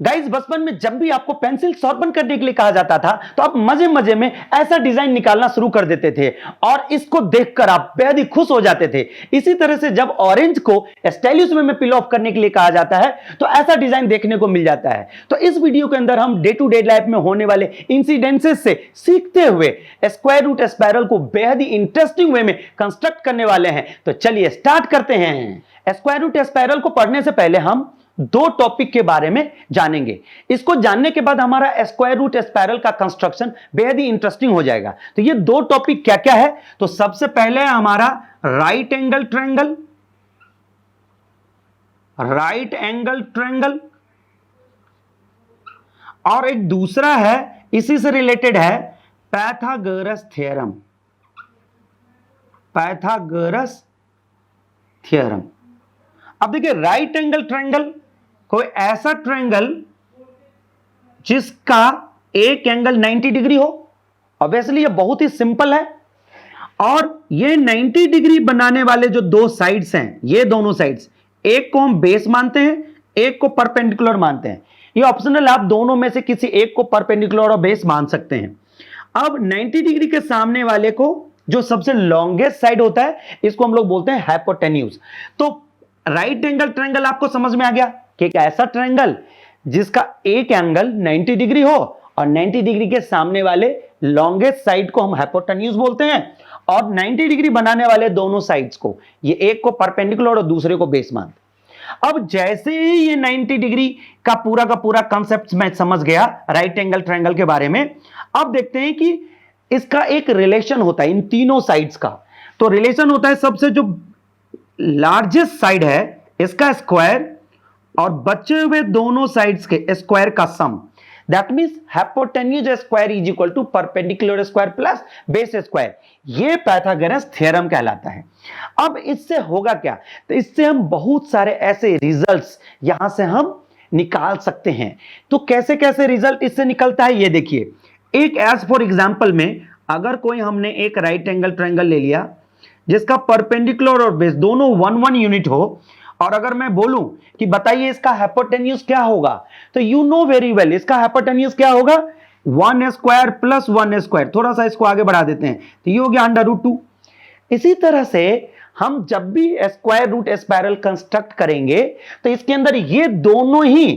Guys बचपन में जब भी आपको पेंसिल शार्पन करने के लिए कहा जाता था तो आप मजे मजे में ऐसा डिजाइन निकालना शुरू कर देते थे और इसको देखकर आप बेहद ही खुश हो जाते थे। इसी तरह से जब ऑरेंज को स्टाइलिश वे में पिल ऑफ करने के लिए कहा जाता है तो ऐसा डिजाइन देखने को मिल जाता है। तो इस वीडियो के अंदर हम डे टू डे लाइफ में होने वाले इंसिडेंसेस से सीखते हुए स्क्वायर रूट स्पाइरल को बेहद ही इंटरेस्टिंग वे में कंस्ट्रक्ट करने वाले हैं। तो चलिए स्टार्ट करते हैं। स्क्वायर रूट स्पाइरल को पढ़ने से पहले हम दो टॉपिक के बारे में जानेंगे। इसको जानने के बाद हमारा स्क्वायर रूट स्पाइरल का कंस्ट्रक्शन बेहद ही इंटरेस्टिंग हो जाएगा। तो ये दो टॉपिक क्या क्या है? तो सबसे पहले हमारा right angle triangle, right angle triangle, और एक दूसरा है इसी से रिलेटेड है पाइथागोरस थ्योरम, पाइथागोरस थ्योरम। अब देखिए राइट एंगल ट्रायंगल कोई ऐसा ट्रायंगल जिसका एक एंगल 90 डिग्री हो। ऑब्वियसली ये बहुत ही सिंपल है और ये 90 डिग्री बनाने वाले जो दो साइड्स हैं, ये दोनों साइड्स, एक को हम बेस मानते हैं, एक को परपेंडिकुलर मानते हैं। ये ऑप्शनल, आप दोनों में से किसी एक को परपेंडिकुलर और बेस मान सकते हैं। अब 90 डिग्री के सामने वाले को जो सबसे लॉन्गेस्ट साइड होता है इसको हम लोग बोलते हैं हाइपोटेन्यूज। तो राइट एंगल ट्रायंगल आपको समझ में आ गया कि एक ऐसा ट्रायंगल जिसका एक एंगल 90 डिग्री हो और 90 डिग्री के सामने वाले लॉन्गेस्ट साइड को हम हाइपोटेन्यूज बोलते हैं और 90 डिग्री बनाने वाले दोनों साइड्स को, ये एक को परपेंडिकुलर और दूसरे को बेस मानते। अब जैसे ही ये 90 डिग्री का पूरा कॉन्सेप्ट मैं समझ गया राइट एंगल ट्रायंगल के बारे में, अब देखते हैं कि इसका एक रिलेशन होता है इन तीनों साइड्स का। तो रिलेशन होता है सबसे जो लार्जेस्ट साइड है इसका स्क्वायर और बचे हुए दोनों साइड्स के स्क्वायर का sum. That means hypotenuse square is equal to perpendicular square plus base square. ये पाइथागोरस थ्योरम कहलाता है। अब इससे होगा क्या? तो इससे हम बहुत सारे ऐसे रिजल्ट्स यहां से हम निकाल सकते हैं। तो कैसे कैसे रिजल्ट इससे निकलता है ये देखिए। एक एज फॉर एग्जांपल में अगर कोई हमने एक राइट एंगल ट्रायंगल ले लिया जिसका परपेंडिकुलर और बेस दोनों 1 यूनिट हो, और अगर मैं बोलूं कि बताइए इसका हाइपोटेन्यूज क्या होगा, तो यू नो वेरी वेल इसका हाइपोटेन्यूज क्या होगा, 1 स्क्वायर प्लस 1 स्क्वायर। थोड़ा सा इसको आगे बढ़ा देते हैं तो ये हो गया √2। इसी तरह से हम जब भी स्क्वायर रूट स्पाइरल कंस्ट्रक्ट करेंगे तो इसके अंदर ये दोनों ही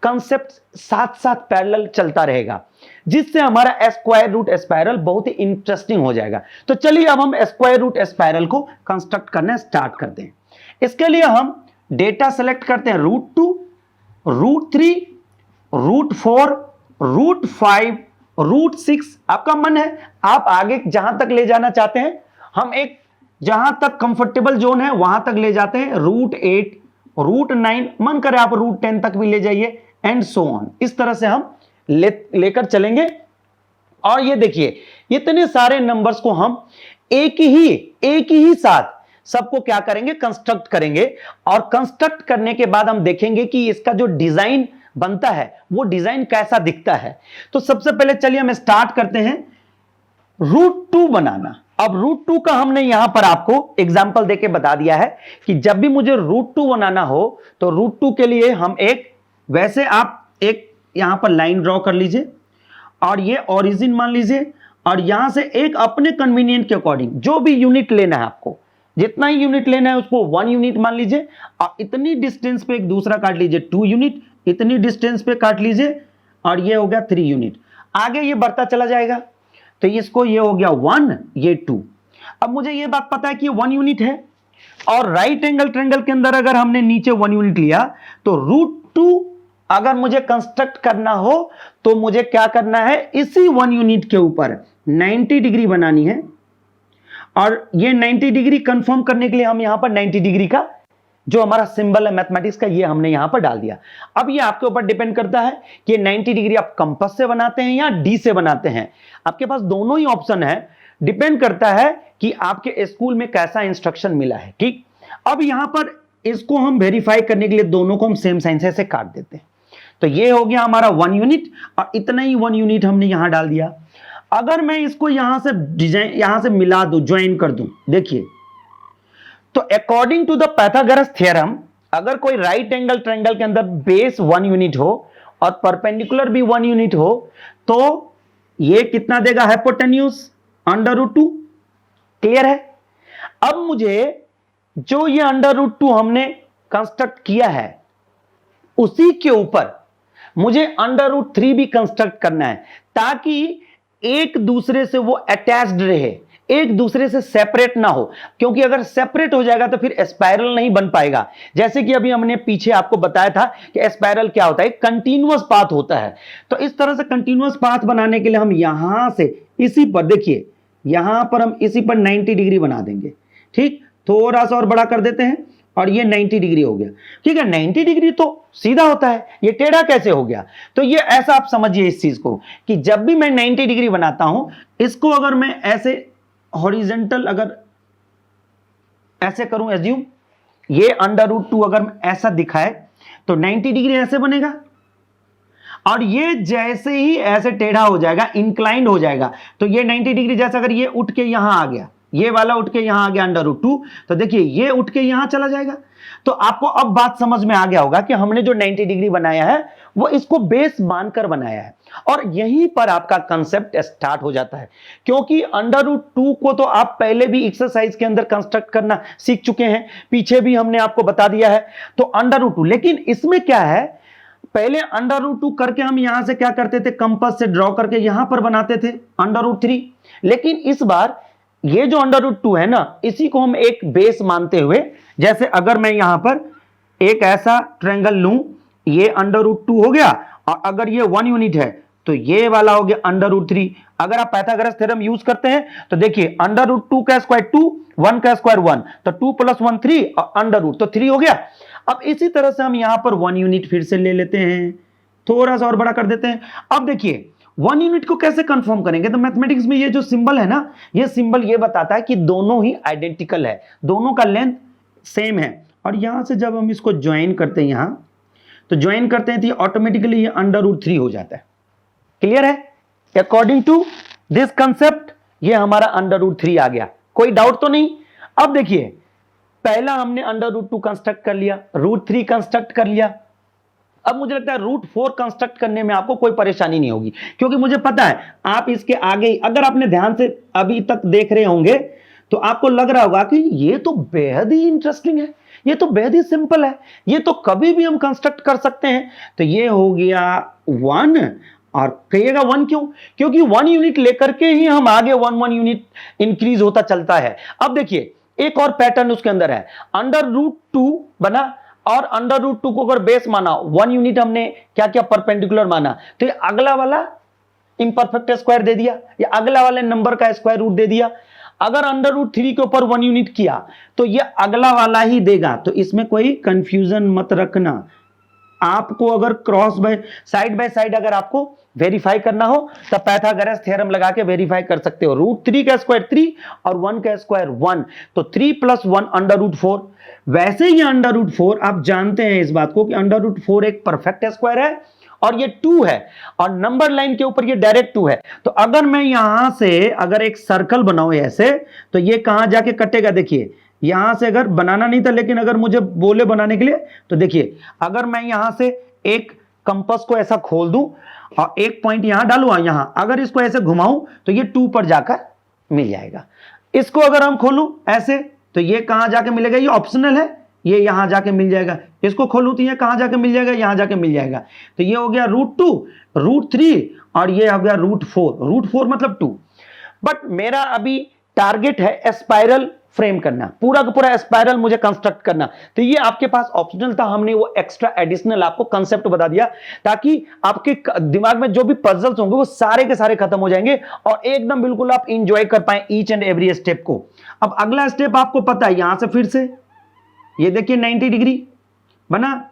कंसेप्ट साथ साथ पैरेलल चलता रहेगा, जिससे हमारा स्क्वायर रूट स्पाइरल बहुत ही इंटरेस्टिंग हो जाएगा। तो चलिए अब हम स्क्वायर रूट स्पाइरल को कंस्ट्रक्ट करना स्टार्ट करते हैं। इसके लिए हम डेटा सेलेक्ट करते हैं √2, √3, √4, √5, √6। आपका मन है आप आगे जहां तक ले जाना चाहते हैं, हम एक जहां तक कंफर्टेबल जोन है वहां तक ले जाते हैं। √8, √9, मन करे आप √10 तक भी ले जाइए एंड सो ऑन। इस तरह से हम लेकर चलेंगे। और ये देखिए इतने सारे नंबर्स को हम एक ही साथ सबको क्या करेंगे, कंस्ट्रक्ट करेंगे। और कंस्ट्रक्ट करने के बाद हम देखेंगे कि इसका जो डिजाइन बनता है वो डिजाइन कैसा दिखता है। तो सबसे पहले चलिए हम स्टार्ट करते हैं √2 बनाना। अब √2 का हमने यहां पर आपको एग्जांपल देके बता दिया है कि जब भी मुझे √2 बनाना हो तो √2 के लिए हम एक, वैसे आप एक यहां पर लाइन ड्रॉ कर लीजिए और ये ओरिजिन मान लीजिए, और यहां से एक अपने कन्वीनियंट के अकॉर्डिंग जो भी यूनिट लेना है, आपको जितना ही यूनिट लेना है उसको 1 यूनिट मान लीजिए, और इतनी डिस्टेंस पे एक दूसरा काट लीजिए 2 यूनिट, इतनी डिस्टेंस पे काट लीजिए और ये हो गया 3 यूनिट। आगे ये बढ़ता चला जाएगा तो इसको ये हो गया 1, ये 2। अब मुझे ये बात पता है कि ये 1 यूनिट है और राइट एंगल ट्रायंगल के अंदर अगर हमने नीचे 1 यूनिट लिया तो √2 अगर मुझे कंस्ट्रक्ट करना हो तो मुझे क्या करना है, इसी 1 यूनिट के ऊपर 90 डिग्री बनानी है। और ये 90 डिग्री कंफर्म करने के लिए हम यहां पर 90 डिग्री का जो हमारा सिंबल है मैथमेटिक्स का, ये हमने यहां पर डाल दिया। अब ये आपके ऊपर डिपेंड करता है कि 90 डिग्री आप कंपास से बनाते हैं या डी से बनाते हैं। आपके पास दोनों ही ऑप्शन है, डिपेंड करता है कि आपके स्कूल में कैसा इंस्ट्रक्शन मिला है। ठीक, अब यहां पर इसको हम वेरीफाई करने के लिए दोनों को हम सेम साइन से काट देते हैं। तो ये हो गया हमारा 1 यूनिट और इतना ही 1 यूनिट हमने यहां डाल दिया। अगर मैं इसको यहां से डिजाइन यहां से मिला दूं, ज्वाइन कर दूं, देखिए तो according to the Pythagoras theorem अगर कोई राइट एंगल ट्रायंगल के अंदर बेस 1 यूनिट हो और परपेंडिकुलर भी 1 यूनिट हो तो ये कितना देगा हाइपोटेन्यूज √2। क्लियर है? अब मुझे जो ये √2 हमने कंस्ट्रक्ट किया है उसी के ऊपर मुझे √3 भी कंस्ट्रक्ट करना है ताकि एक दूसरे से वो अटैच्ड रहे, एक दूसरे से सेपरेट ना हो, क्योंकि अगर सेपरेट हो जाएगा तो फिर स्पाइरल नहीं बन पाएगा। जैसे कि अभी हमने पीछे आपको बताया था कि स्पाइरल क्या होता है, कंटीन्यूअस पाथ होता है। तो इस तरह से कंटीन्यूअस पाथ बनाने के लिए हम यहां से इसी पर देखिए, यहां पर हम इसी पर 90 डिग्री बना देंगे। ठीक, थोड़ा सा और बड़ा कर देते हैं और ये 90 डिग्री हो गया। ठीक है, 90 डिग्री तो सीधा होता है, ये टेढ़ा कैसे हो गया? तो ये ऐसा आप समझिए इस चीज को कि जब भी मैं 90 डिग्री बनाता हूं, इसको अगर मैं ऐसे हॉरिजेंटल अगर ऐसे करूं, एज्यूम ये √2 अगर ऐसा दिखाए तो 90 डिग्री ऐसे बनेगा और ये जैसे ही ऐसे टेढ़ा हो जाएगा, इंक्लाइंड हो जाएगा, तो ये 90 डिग्री जैसा अगर ये उठ के यहां आ गया, ये वाला उठ के यहां आ गया √2, तो देखिए ये उठ के यहां चला जाएगा। तो आपको अब बात समझ में आ गया होगा कि हमने जो 90 डिग्री बनाया है वो इसको बेस मानकर बनाया है और यहीं पर आपका कंसेप्ट स्टार्ट हो जाता है, क्योंकि √2 को तो आप पहले भी एक्सरसाइज के अंदर कंस्ट्रक्ट करना सीख चुके हैं, पीछे भी हमने आपको बता दिया है। तो √2, लेकिन इसमें क्या है, पहले √2 करके हम यहां से क्या करते थे, कंपास से ड्रॉ करके यहां पर बनाते थे √3, लेकिन इस बार ये जो √2 है ना, इसी को हम एक बेस मानते हुए, जैसे अगर मैं यहां पर एक ऐसा ट्रायंगल लूं, ये √2 हो गया और अगर ये 1 यूनिट है तो ये वाला हो गया √3। अगर आप पाइथागोरस थ्योरम यूज करते हैं तो देखिए √2 का स्क्वायर 2, 1 का स्क्वायर 1, तो 2 + 1 3 और √ तो 3 हो गया। अब इसी तरह से हम यहां पर 1 यूनिट फिर से ले लेते हैं, थोड़ा सा और बड़ा कर देते हैं। अब देखिए 1 यूनिट को कैसे कंफर्म करेंगे, तो मैथमेटिक्स में ये जो सिंबल है ना, ये सिंबल ये बताता है कि दोनों ही आइडेंटिकल है, दोनों का लेंथ सेम है। और यहां से जब हम इसको ज्वाइन करते हैं, यहां तो ज्वाइन करते हैं तो ऑटोमेटिकली ये √3 हो जाता है। क्लियर है? अकॉर्डिंग टू दिस कंसेप्ट ये हमारा √3 आ गया, कोई डाउट तो नहीं। अब देखिए पहला हमने √2 कंस्ट्रक्ट कर लिया, √3 कंस्ट्रक्ट कर लिया, अब मुझे लगता है √4 कंस्ट्रक्ट करने में आपको कोई परेशानी नहीं होगी, क्योंकि मुझे पता है आप इसके आगे अगर आपने ध्यान से अभी तक देख रहे होंगे तो आपको लग रहा होगा कि ये तो बेहद ही इंटरेस्टिंग है, ये तो बेहद ही सिंपल है, ये तो कभी भी हम कंस्ट्रक्ट कर सकते हैं। तो ये हो गया 1, और कहिएगा 1 क्यों? क्योंकि 1 यूनिट लेकर के ही हम आगे 1 यूनिट इंक्रीज होता चलता है। अब देखिए एक और पैटर्न उसके अंदर है, √2 बना और √2 को अगर बेस माना, 1 यूनिट हमने क्या क्या परपेंडिकुलर माना, तो ये अगला वाला इंपरफेक्ट स्क्वायर दे दिया, या अगला वाले नंबर का स्क्वायर रूट दे दिया। अगर √3 के ऊपर 1 यूनिट किया तो ये अगला वाला ही देगा, तो इसमें कोई कंफ्यूजन मत रखना। आपको अगर क्रॉस बाय साइड अगर आपको वेरीफाई करना हो तो पाइथागोरस थ्योरम लगा के वेरीफाई कर सकते हो। √3 का स्क्वायर 3 और 1 का स्क्वायर 1, तो 3 + 1 √4। वैसे ही √4 आप जानते हैं इस बात को कि √4 एक परफेक्ट स्क्वायर है और ये 2 है और नंबर लाइन के ऊपर ये डायरेक्ट 2 है। तो अगर मैं यहां से अगर एक सर्कल बनाऊं ऐसे, तो ये कहां जाके कटेगा, देखिए यहां से अगर बनाना नहीं था, लेकिन अगर मुझे बोले बनाने के लिए तो देखिए अगर मैं यहां से एक कंपास को ऐसा खोल दूं और एक पॉइंट यहां डालूं, यहां अगर इसको ऐसे घुमाऊं तो ये 2 पर जाकर मिल जाएगा। इसको अगर हम खोलूं ऐसे तो ये कहां जाके मिलेगा, ये ऑप्शनल है, ये यहां जाके मिल जाएगा। इसको खोलूं तो ये कहां जाके मिल जाएगा, यहां जाके मिल जाएगा। तो ये हो गया √2, √3 और ये हो गया √4 मतलब 2। बट मेरा अभी टारगेट है स्पाइरल फ्रेम करना, पूरा का पूरा स्पाइरल मुझे कंस्ट्रक्ट करना। तो ये आपके पास ऑप्शनल था, हमने वो एक्स्ट्रा एडिशनल आपको कंसेप्ट बता दिया ताकि आपके दिमाग में जो भी पजल्स होंगे वो सारे के सारे खत्म हो जाएंगे और एकदम बिल्कुल आप इंजॉय कर पाए ईच एंड एवरी स्टेप को। अब अगला स्टेप आपको पता है, यहां से फिर से ये देखिए 90 डिग्री बना,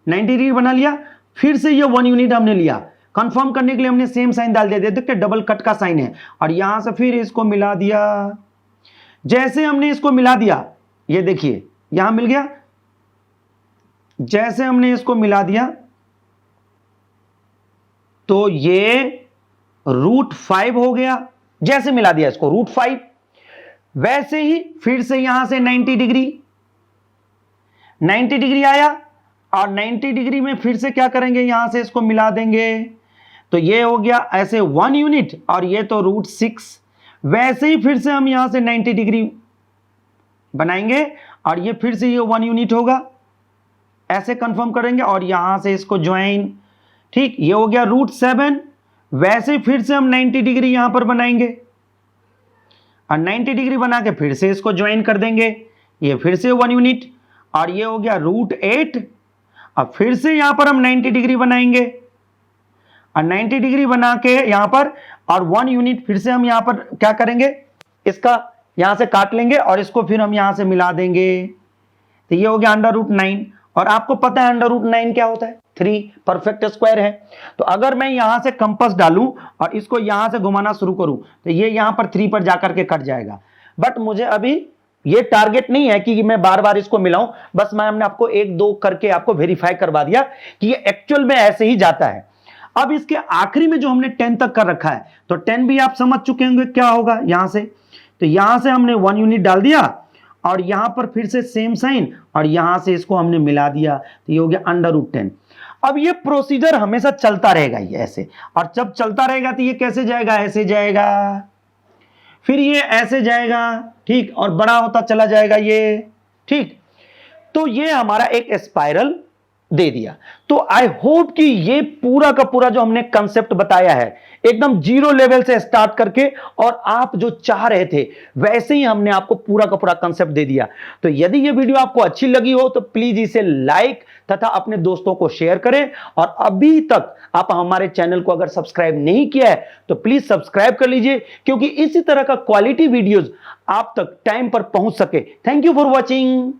90 डिग्री बना लिया, फिर से ये 1 यूनिट हमने लिया। कंफर्म करने के लिए हमने सेम साइन डाल दिया, देखिए डबल कट का साइन है, और यहां से फिर इसको मिला दिया। जैसे हमने इसको मिला दिया, ये देखिए यहां मिल गया, जैसे हमने इसको मिला दिया तो ये √5 हो गया। जैसे मिला दिया इसको √5, वैसे ही फिर से यहां से 90 डिग्री आया और 90 डिग्री में फिर से क्या करेंगे, यहां से इसको मिला देंगे, तो ये हो गया ऐसे 1 यूनिट और ये तो √6। वैसे ही फिर से हम यहां से 90 डिग्री बनाएंगे और ये फिर से ये 1 यूनिट होगा, ऐसे कंफर्म करेंगे और यहां से इसको ज्वाइन। ठीक, ये हो गया √7। वैसे फिर से हम 90 डिग्री यहां पर बनाएंगे और 90 डिग्री बना के फिर से इसको ज्वाइन कर देंगे, ये फिर से 1 यूनिट और ये हो गया √8। अब फिर से यहां पर हम 90 डिग्री बनाएंगे और 90 डिग्री बना के यहां पर और 1 यूनिट फिर से हम यहां पर क्या करेंगे, इसका यहां से काट लेंगे और इसको फिर हम यहां से मिला देंगे, तो ये हो गया √9। और आपको पता है √9 क्या होता है, 3 परफेक्ट स्क्वायर है। तो अगर मैं यहां से कंपास डालूं और इसको यहां से घुमाना शुरू करूं तो ये यहां पर 3 पर जाकर के कट जाएगा। बट मुझे अभी ये टारगेट नहीं है कि मैं बार बार इसको मिलाऊं, बस हमने आपको 1-2 करके आपको वेरीफाई करवा दिया कि ये एक्चुअल में ऐसे ही जाता है। अब इसके आखिरी में जो हमने 10 तक कर रखा है, तो 10 भी आप समझ चुके होंगे क्या होगा यहां से। तो यहां से हमने 1 यूनिट डाल दिया और यहां पर फिर से सेम साइन और यहां से इसको हमने मिला दिया, तो ये हो गया √10। अब ये प्रोसीजर हमेशा चलता रहेगा ये ऐसे, और जब चलता रहेगा तो ये कैसे जाएगा, ऐसे जाएगा, फिर ये ऐसे जाएगा, ठीक, और बड़ा होता चला जाएगा ये, ठीक। तो ये हमारा एक स्पाइरल दे दिया। तो आई होप कि ये पूरा का पूरा जो हमने कंसेप्ट बताया है एकदम 0 लेवल से स्टार्ट करके और आप जो चाह रहे थे वैसे ही हमने आपको पूरा का पूरा कंसेप्ट दे दिया। तो यदि ये वीडियो आपको अच्छी लगी हो तो प्लीज इसे लाइक तथा अपने दोस्तों को शेयर करें, और अभी तक आप हमारे चैनल को अगर सब्सक्राइब नहीं किया है तो प्लीज सब्सक्राइब कर लीजिए, क्योंकि इसी तरह का क्वालिटी वीडियोस आप तक टाइम पर पहुंच सके। Thank you for watching.